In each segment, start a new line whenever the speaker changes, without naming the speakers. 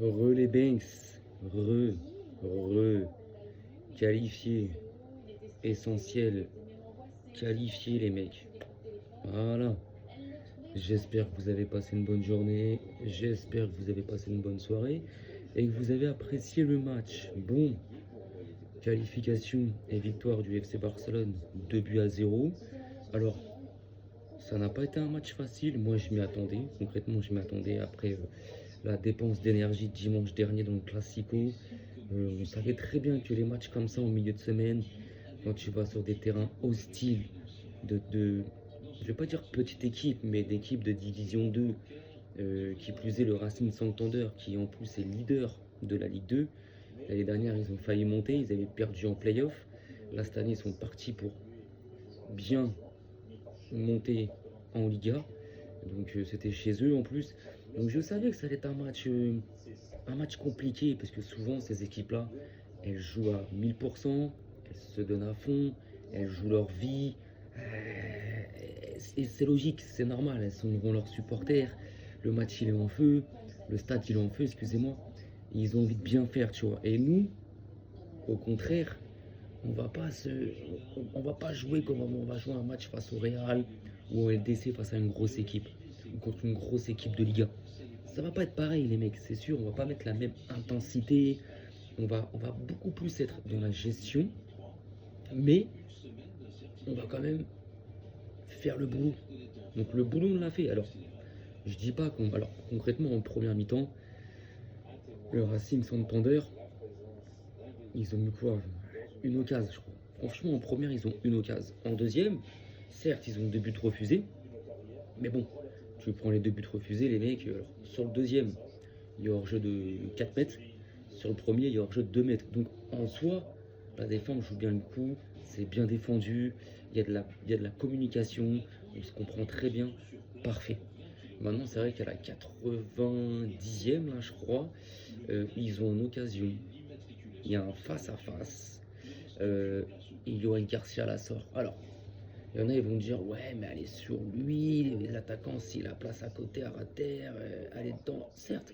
Les Banks, re, qualifié, essentiel, qualifié les mecs. Voilà. J'espère que vous avez passé une bonne journée, j'espère que vous avez passé une bonne soirée et que vous avez apprécié le match. Bon, qualification et victoire du FC Barcelone, 2 buts à 0. Alors, ça n'a pas été un match facile, moi je m'y attendais, concrètement je m'y attendais après la dépense d'énergie dimanche dernier dans le Classico. On savait très bien que les matchs comme ça en milieu de semaine, quand tu vas sur des terrains hostiles, je vais pas dire petite équipe, mais d'équipe de Division 2, qui plus est le Racing Santander, qui en plus est leader de la Ligue 2. L'année dernière, ils ont failli monter, ils avaient perdu en play-off. Là, cette année, ils sont partis pour bien monter en Liga. Donc c'était chez eux en plus. Donc je savais que ça allait être un match compliqué, parce que souvent ces équipes-là, elles jouent à 1000%, elles se donnent à fond, elles jouent leur vie. Et c'est logique, c'est normal, elles sont devant leurs supporters, le match il est en feu, le stade il est en feu, excusez-moi. Ils ont envie de bien faire, tu vois. Et nous, au contraire, on va pas jouer comme on va jouer un match face au Real ou au LDC face à une grosse équipe ou contre une grosse équipe de Liga. Ça va pas être pareil, les mecs, c'est sûr. On va pas mettre la même intensité. On va beaucoup plus être dans la gestion, mais on va quand même faire le boulot. Donc le boulot, on l'a fait. Alors, je dis pas qu'on. Alors, concrètement, en première mi-temps, le Racing Santander, ils ont mis quoi? Une occasion, je crois. Franchement, en première, ils ont une occasion. En deuxième, certes, ils ont 2 buts refusés. Mais bon, tu prends les 2 buts refusés, les mecs. Alors, sur le deuxième, il y a hors-jeu de 4 mètres. Sur le premier, il y a hors-jeu de 2 mètres. Donc, en soi, la défense joue bien le coup. C'est bien défendu. Il y a de la communication. On se comprend très bien. Parfait. Maintenant, c'est vrai qu'à la 90e, là, je crois, ils ont une occasion. Il y a un face-à-face. Et Johan Garcia la sort. Alors, il y en a, ils vont dire, ouais, mais elle est sur lui, l'attaquant, s'il a place à côté, à terre, elle est dedans, certes.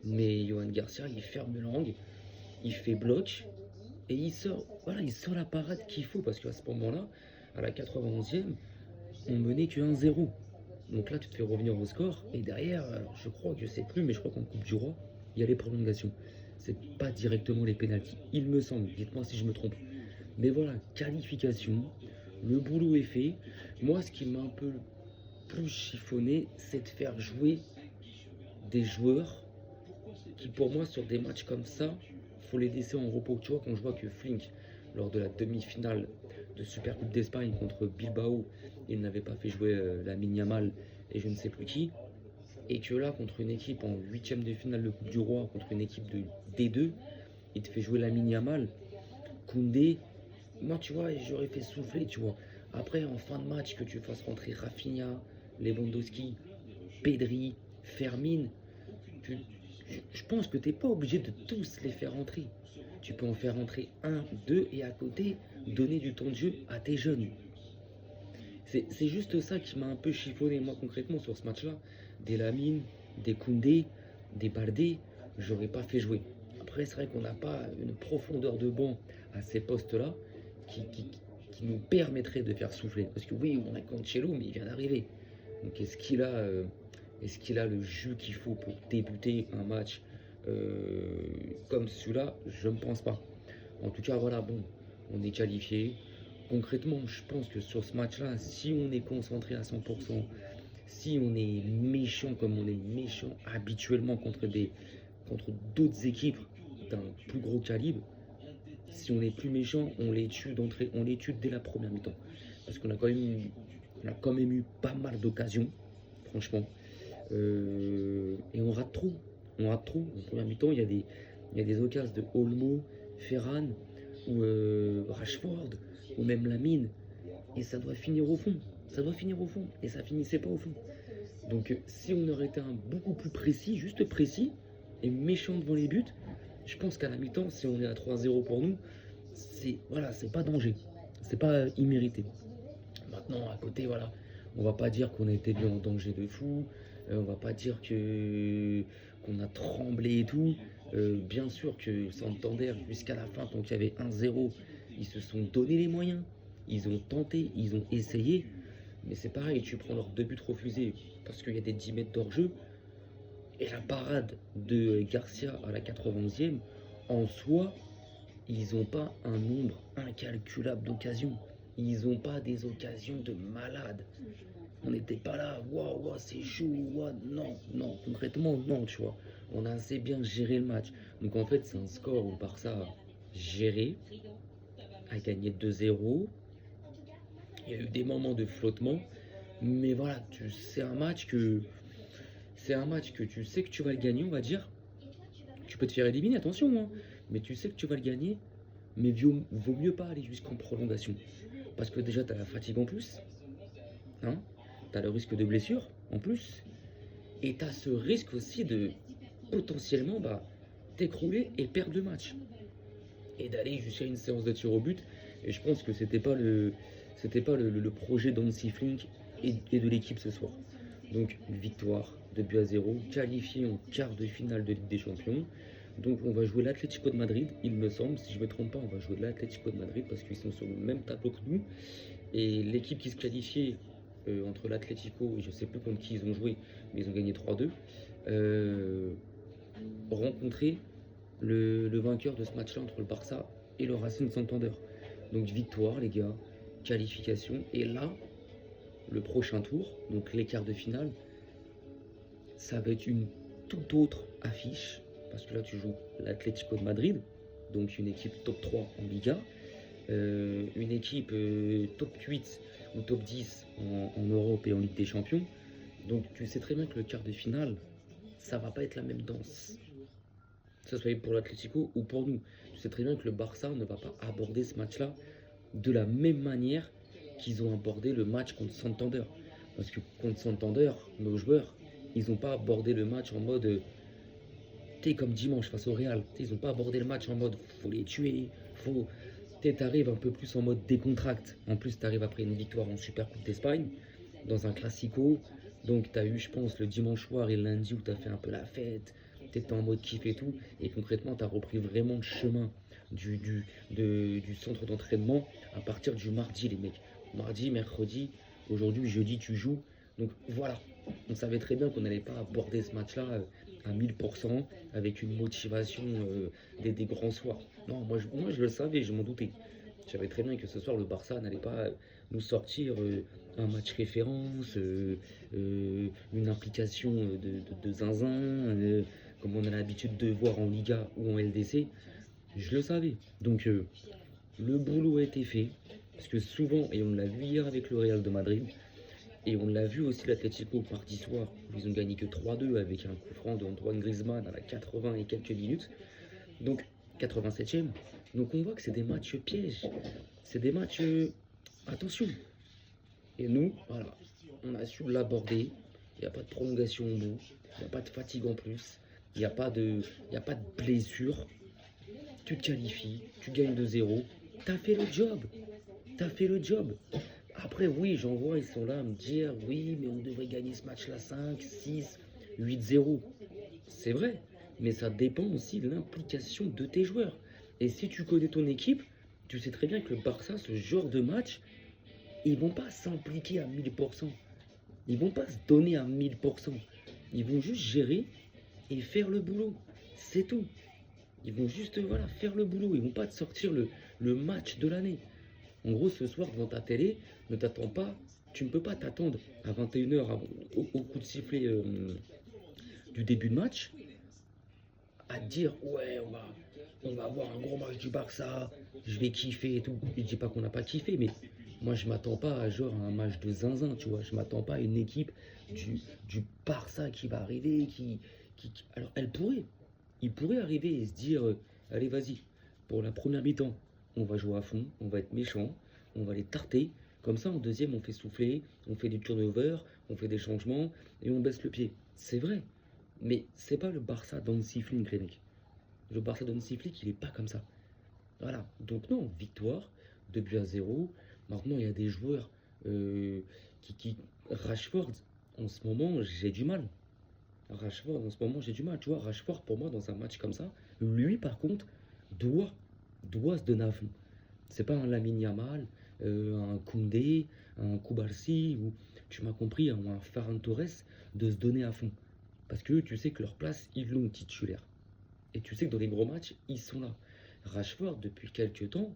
Mais Johan Garcia, il ferme l'angle, il fait bloc, et il sort, voilà, il sort la parade qu'il faut, parce qu'à ce moment-là, à la 91e, on menait que 1-0. Donc là, tu te fais revenir au score, et derrière, alors, je crois, je sais plus, mais je crois qu'en Coupe du Roi, il y a les prolongations. C'est pas directement les pénaltys, il me semble, dites-moi si je me trompe. Mais voilà, qualification, le boulot est fait. Moi, ce qui m'a un peu plus chiffonné, c'est de faire jouer des joueurs qui, pour moi, sur des matchs comme ça, faut les laisser en repos. Tu vois, quand je vois que Flink, lors de la demi-finale de Super Coupe d'Espagne contre Bilbao, il n'avait pas fait jouer Lamine Yamal et je ne sais plus qui, et que là, contre une équipe en huitième de finale de Coupe du Roi, contre une équipe de D2, il te fait jouer Lamine Yamal, Koundé. Moi, tu vois, j'aurais fait souffler, tu vois. Après, en fin de match, que tu fasses rentrer Rafinha, Lewandowski, Pedri, Fermin, je pense que tu n'es pas obligé de tous les faire rentrer. Tu peux en faire rentrer un, deux, et à côté, donner du temps de jeu à tes jeunes. C'est juste ça qui m'a un peu chiffonné, moi, concrètement, sur ce match-là. Des Lamine, des Koundé, des Baldé, j'aurais pas fait jouer. Après, c'est vrai qu'on n'a pas une profondeur de banc à ces postes-là qui, qui- qui nous permettrait de faire souffler. Parce que oui, on a Cancelo, mais il vient d'arriver. Donc est-ce qu'il a le jus qu'il faut pour débuter un match comme celui-là? Je ne pense pas. En tout cas, voilà, bon, on est qualifié. Concrètement, je pense que sur ce match-là, si on est concentré à 100%, si on est méchant comme on est méchant habituellement contre d'autres équipes d'un plus gros calibre, si on est plus méchant, on les tue d'entrée, on les tue dès la première mi-temps. Parce qu'on a on a quand même eu pas mal d'occasions, franchement. Et on rate trop. On rate trop. En première mi-temps, il y a des occasions de Olmo, Ferran, ou Rashford, ou même Lamine. Et ça doit finir au fond. Ça doit finir au fond. Et ça finissait pas au fond. Donc si on aurait été beaucoup plus précis, juste précis, et méchant devant les buts, je pense qu'à la mi-temps, si on est à 3-0 pour nous, c'est voilà, c'est pas danger. C'est pas immérité. Maintenant, à côté, voilà, on va pas dire qu'on a été mis en danger de fou. On va pas dire que qu'on a tremblé et tout. Bien sûr que Santander, jusqu'à la fin, tant qu'il y avait 1-0, ils se sont donné les moyens. Ils ont tenté, ils ont essayé. Mais c'est pareil, tu prends leurs 2 buts refusés parce qu'il y a des 10 mètres d'hors-jeu. Et la parade de Garcia à la 91e, en soi, ils n'ont pas un nombre incalculable d'occasions. Ils n'ont pas des occasions de malade. On n'était pas là, waouh, wow, c'est chaud, wow. Non, non, concrètement, non, tu vois. On a assez bien géré le match. Donc en fait, c'est un score où le Barça a géré, a gagné 2-0. Il y a eu des moments de flottement, mais voilà, c'est un match que tu sais que tu vas le gagner, on va dire. Tu peux te faire éliminer, attention, hein, mais tu sais que tu vas le gagner, mais vaut mieux pas aller jusqu'en prolongation. Parce que déjà, tu as la fatigue en plus, hein, tu as le risque de blessure en plus, et tu as ce risque aussi de potentiellement t'écrouler et perdre le match. Et d'aller jusqu'à une séance de tir au but. Et je pense que c'était pas le projet d'Hansi Flick et de l'équipe ce soir. Donc victoire de but à 0, qualifié en quart de finale de Ligue des Champions. Donc on va jouer l'Atlético de Madrid, il me semble, si je ne me trompe pas, on va jouer l'Atlético de Madrid parce qu'ils sont sur le même tableau que nous. Et l'équipe qui se qualifiait entre l'Atlético et je ne sais plus contre qui ils ont joué, mais ils ont gagné 3-2, rencontrer le vainqueur de ce match-là entre le Barça et le Racing Santander. Donc victoire les gars, qualification. Et là, le prochain tour, donc les quarts de finale, ça va être une toute autre affiche. Parce que là tu joues l'Atlético de Madrid, donc une équipe top 3 en Liga, une équipe top 8 ou top 10 en Europe et en Ligue des Champions. Donc tu sais très bien que le quart de finale, ça va pas être la même danse. Que ce soit pour l'Atlético ou pour nous. Tu sais très bien que le Barça ne va pas aborder ce match-là de la même manière qu'ils ont abordé le match contre Santander. Parce que contre Santander, nos joueurs, ils n'ont pas abordé le match en mode comme dimanche face au Real. Ils n'ont pas abordé le match en mode faut les tuer, faut. T'arrives un peu plus en mode décontracte. En plus, t'arrives après une victoire en Super Coupe d'Espagne, dans un Classico. Donc, t'as eu, je pense, le dimanche soir et le lundi où t'as fait un peu la fête. T'étais en mode kiff et tout. Et concrètement, t'as repris vraiment le chemin du centre d'entraînement à partir du mardi, les mecs. Mardi, mercredi, aujourd'hui, jeudi, tu joues. Donc, voilà. On savait très bien qu'on n'allait pas aborder ce match-là à 1000% avec une motivation des grands soirs. Non, moi je le savais, je m'en doutais. Je savais très bien que ce soir le Barça n'allait pas nous sortir un match référence, une implication de zinzin, comme on a l'habitude de voir en Liga ou en LDC. Je le savais. Donc le boulot a été fait, parce que souvent, et on l'a vu hier avec le Real de Madrid, et on l'a vu aussi l'Atlético mardi soir, où ils ont gagné que 3-2 avec un coup franc de Antoine Griezmann à la 80 et quelques minutes. Donc 87e. Donc on voit que c'est des matchs pièges. C'est des matchs attention. Et nous, voilà, on a su l'aborder. Il n'y a pas de prolongation au bout. Il n'y a pas de fatigue en plus. Il n'y a pas de blessure. Tu te qualifies, tu gagnes 2-0. T'as fait le job. T'as fait le job. Après, oui, j'en vois, ils sont là à me dire, oui, mais on devrait gagner ce match-là 5, 6, 8-0. C'est vrai, mais ça dépend aussi de l'implication de tes joueurs. Et si tu connais ton équipe, tu sais très bien que le Barça, ce genre de match, ils vont pas s'impliquer à 1000%. Ils vont pas se donner à 1000%. Ils vont juste gérer et faire le boulot. C'est tout. Ils vont juste voilà, faire le boulot. Ils vont pas te sortir le match de l'année. En gros, ce soir, devant ta télé, ne t'attends pas, tu ne peux pas t'attendre à 21h au coup de sifflet du début de match, à te dire, ouais, on va avoir un gros match du Barça, je vais kiffer et tout. Je dis pas qu'on n'a pas kiffé, mais moi, je m'attends pas à genre un match de zinzin, tu vois. Je m'attends pas à une équipe du Barça qui va arriver, alors, il pourrait arriver et se dire, allez, vas-y, pour la première mi-temps, on va jouer à fond, on va être méchant, on va les tarter. Comme ça, en deuxième, on fait souffler, on fait du turnover, on fait des changements et on baisse le pied. C'est vrai, mais c'est pas le Barça d'Hansi Flick, les mecs. Le Barça d'Hansi Flick, il est pas comme ça. Voilà, donc non, victoire, 2-0. Maintenant, il y a des joueurs Rashford, en ce moment, j'ai du mal. Rashford, en ce moment, j'ai du mal. Tu vois, Rashford, pour moi, dans un match comme ça, lui, par contre, doit, doit se donner à fond. C'est pas un Lamine Yamal, un Koundé, un Koubarsi, ou tu m'as compris, un Ferran Torres, de se donner à fond. Parce que tu sais que leur place, ils l'ont titulaire. Et tu sais que dans les gros matchs, ils sont là. Rashford, depuis quelques temps,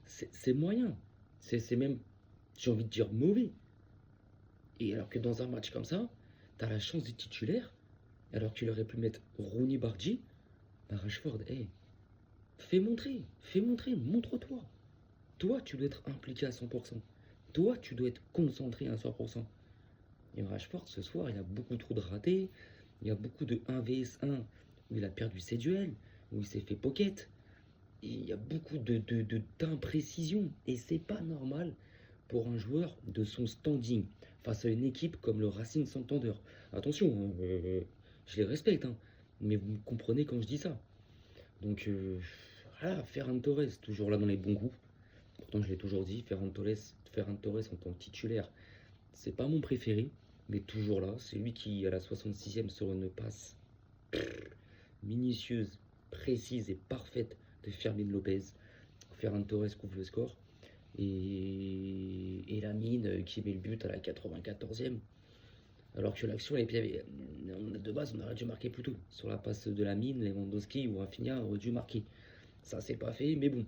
c'est moyen. C'est même, j'ai envie de dire, mauvais. Et alors que dans un match comme ça, t'as la chance d'être titulaire, alors qu'il aurait pu mettre Rooney Bardi, bah Rashford, hey, fais montrer, montre-toi. Toi, tu dois être impliqué à 100%. Toi, tu dois être concentré à 100%. Et Rashford, ce soir, il a beaucoup trop de ratés. Il y a beaucoup de 1 vs 1 où il a perdu ses duels, où il s'est fait pocket. Et il y a beaucoup d'imprécisions. Et c'est pas normal pour un joueur de son standing face à une équipe comme le Racing Santander. Attention, hein, je les respecte, hein, mais vous me comprenez quand je dis ça. Donc, voilà, Ferran Torres, toujours là dans les bons coups. Pourtant, je l'ai toujours dit, Ferran Torres en tant que titulaire, c'est pas mon préféré, mais toujours là. C'est lui qui, à la 66e, sur une passe minutieuse, précise et parfaite de Fermin Lopez. Ferran Torres couvre le score. Et Lamine qui met le but à la 94e. Alors que l'action, de base, on aurait dû marquer plus tôt. Sur la passe de Lamine, Lewandowski ou Rafinha auraient dû marquer. Ça, c'est pas fait, mais bon.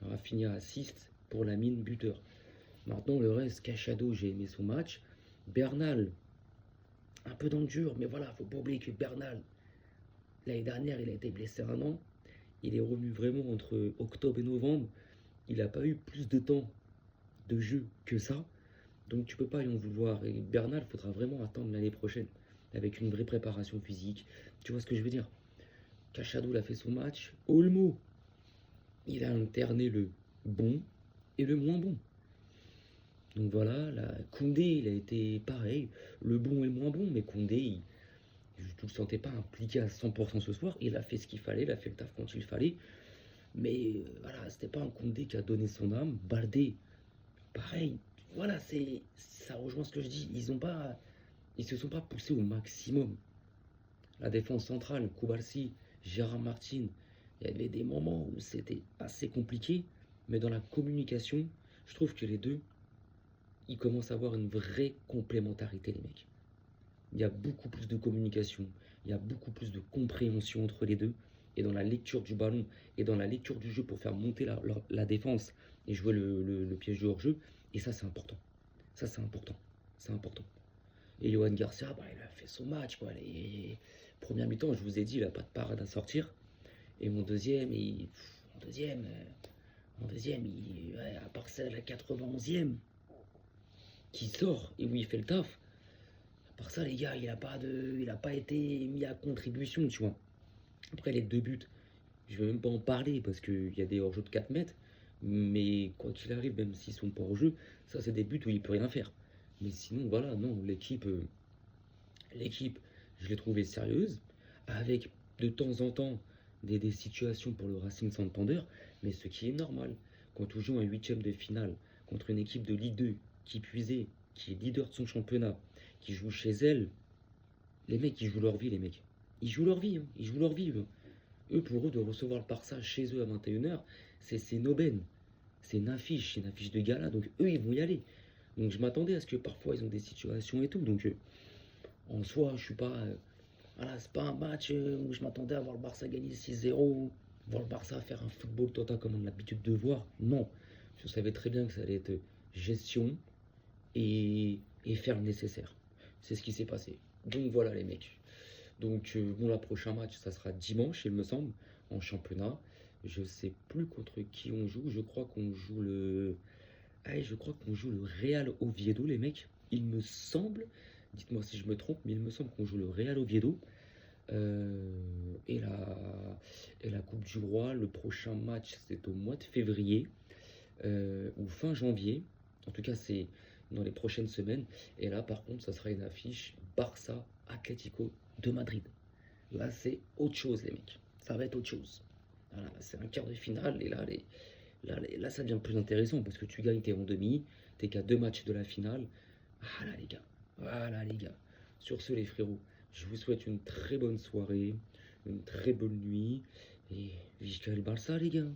Rafinha assiste pour Lamine, buteur. Maintenant, le reste, Cachado, j'ai aimé son match. Bernal, un peu dans le dur, mais voilà, faut pas oublier que Bernal, l'année dernière, il a été blessé un an. Il est revenu vraiment entre octobre et novembre. Il n'a pas eu plus de temps de jeu que ça. Donc tu peux pas y en vouloir. Et Bernal, il faudra vraiment attendre l'année prochaine. Avec une vraie préparation physique. Tu vois ce que je veux dire? Cachado, il a fait son match. Olmo, il a alterné le bon et le moins bon. Donc voilà, là, Koundé, il a été pareil, le bon et le moins bon, mais Koundé, je ne le sentais pas impliqué à 100% ce soir. Il a fait ce qu'il fallait, il a fait le taf quand il fallait. Mais voilà, c'était pas un Koundé qui a donné son âme. Baldé, pareil. Voilà, ça rejoint ce que je dis. Ils se sont pas poussés au maximum. La défense centrale, Koubalsi, Gérard Martin, il y avait des moments où c'était assez compliqué, mais dans la communication, je trouve que les deux, ils commencent à avoir une vraie complémentarité, les mecs. Il y a beaucoup plus de communication, il y a beaucoup plus de compréhension entre les deux. Et dans la lecture du ballon et dans la lecture du jeu pour faire monter la défense et jouer le piège du hors-jeu. Et ça, c'est important. Ça, c'est important. C'est important. Et Johan Garcia, bah, il a fait son match. Quoi. Les première mi-temps, je vous ai dit, il n'a pas de parade à sortir. Et mon deuxième, ouais, à part celle à la 91e, qui sort et où il fait le taf, à part ça, les gars, il a pas été mis à contribution, tu vois. Après, les deux buts, je ne vais même pas en parler parce qu'il y a des hors-jeux de 4 mètres. Mais quoi qu'il arrive, même s'ils sont pas hors jeu, ça, c'est des buts où il peut rien faire. Mais sinon, voilà, non, l'équipe, je l'ai trouvée sérieuse, avec de temps en temps des situations pour le Racing Santander, mais ce qui est normal, quand on joue un huitième de finale contre une équipe de Ligue 2 qui puisait, qui est leader de son championnat, qui joue chez elle, les mecs, ils jouent leur vie, les mecs. Ils jouent leur vie, hein, ils jouent leur vie, eux. Eux, pour eux, de recevoir le Barça chez eux à 21h, c'est une aubaine. C'est une affiche de gala, donc eux, ils vont y aller. Donc je m'attendais à ce que parfois, ils ont des situations et tout. Donc en soi, je suis pas... voilà, c'est pas un match où je m'attendais à voir le Barça gagner 6-0, voir le Barça faire un football total comme on a l'habitude de voir. Non, je savais très bien que ça allait être gestion et faire le nécessaire. C'est ce qui s'est passé. Donc voilà les mecs. Donc bon, le prochain match, ça sera dimanche, il me semble, en championnat. Je sais plus contre qui on joue. Je crois qu'on joue le... Ah, je crois qu'on joue le Real Oviedo, les mecs. Il me semble, dites-moi si je me trompe, mais il me semble qu'on joue le Real Oviedo. Et la Coupe du Roi, le prochain match, c'est au mois de février ou fin janvier. En tout cas, c'est dans les prochaines semaines. Et là, par contre, ça sera une affiche Barça Atlético de Madrid. Là, c'est autre chose, les mecs. Ça va être autre chose. Voilà, c'est un quart de finale. Et là, ça devient plus intéressant parce que tu gagnes, t'es en demi. T'es qu'à 2 matchs de la finale. Voilà, les gars. Voilà, les gars. Sur ce, les frérots, Je vous souhaite une très bonne soirée, une très bonne nuit. Et vive le Barça, les gars.